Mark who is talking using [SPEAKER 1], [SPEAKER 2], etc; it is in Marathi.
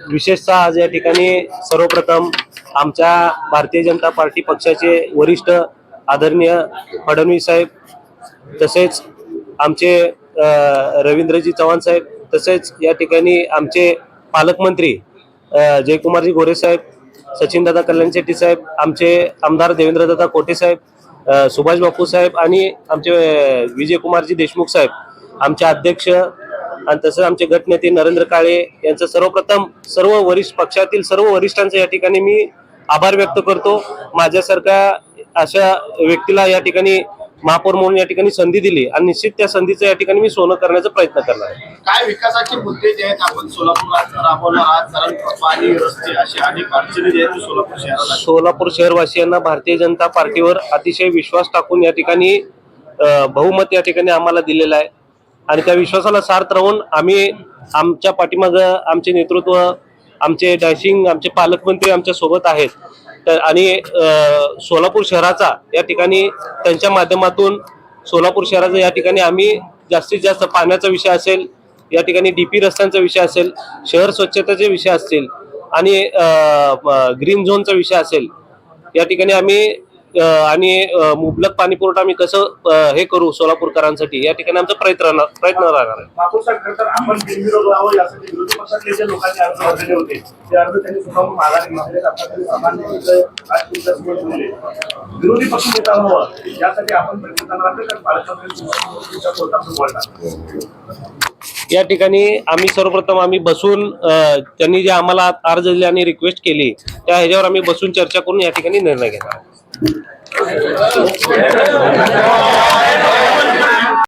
[SPEAKER 1] विशेषतः आज या ठिकाणी सर्वप्रथम आमच्या भारतीय जनता पार्टी पक्षाचे वरिष्ठ आदरणीय फडणवीस साहेब, तसेच आमचे रवींद्रजी चव्हाण साहेब, तसेच या ठिकाणी आमचे पालकमंत्री जयकुमारजी गोरे साहेब, सचिनदादा कल्याण शेट्टी साहेब, आमचे आमदार देवेंद्रदादा कोटे साहेब, सुभाष बापू साहेब आणि आमचे विजयकुमारजी देशमुख साहेब, आमचे अध्यक्ष आणि तसंच आमचे गटनेते नरेंद्र काळे यांचं सर्वप्रथम सर्व वरिष्ठ पक्षातील सर्व वरिष्ठांचं या ठिकाणी मी आभार व्यक्त करतो. माझ्यासारख्या अशा व्यक्तीला या ठिकाणी महापौर म्हणून या ठिकाणी संधी दिली आणि निश्चित त्या संधीचं या ठिकाणी मी सोनं करण्याचा प्रयत्न करणार आहे.
[SPEAKER 2] काय विकासाचे मुद्दे जे आहेत आपण सोलापुरात राबवणार आहात? कारण पाणी, रस्ते अशी अनेक अडचणी जे आहेत सोलापूर शहराला.
[SPEAKER 1] सोलापूर शहरवासियांना भारतीय जनता पार्टीवर अतिशय विश्वास टाकून या ठिकाणी बहुमत या ठिकाणी आम्हाला दिलेलं आहे आणि त्या विश्वासाला सार्थ राहून आम्ही आमच्या पाठीमागं आमचे नेतृत्व, आमचे डॅशिंग, आमचे पालकमंत्री आमच्या सोबत आहेत. तर आणि सोलापूर शहराचा या ठिकाणी त्यांच्या माध्यमातून सोलापूर शहराचा या ठिकाणी आम्ही जास्तीत जास्त पाण्याचा विषय असेल, या ठिकाणी डीपी रस्त्यांचा विषय असेल, शहर स्वच्छतेचे विषय असतील आणि ग्रीन झोनचा विषय असेल, या ठिकाणी आम्ही आणि मुबलक पाणी पुरवठा आम्ही कसं हे करू सोलापूरकरांसाठी या ठिकाणी आमचा प्रयत्न राहणार आहे.
[SPEAKER 2] आपण बिनविरोध व्हावं यासाठी विरोधी पक्षातले जे लोकांनी अर्ज भरलेले होते ते अर्ज त्यांनी स्वतःहून माघारी घेतले. विरोधी पक्ष नेता व्हावं यासाठी आपण प्रयत्न करणार
[SPEAKER 1] या ठिकाणी आम्ही सर्वप्रथम आम्ही बसून त्यांनी जे आम्हाला अर्ज दिले आणि रिक्वेस्ट केली त्या ह्याच्यावर आम्ही बसून चर्चा करून या ठिकाणी निर्णय घेणार.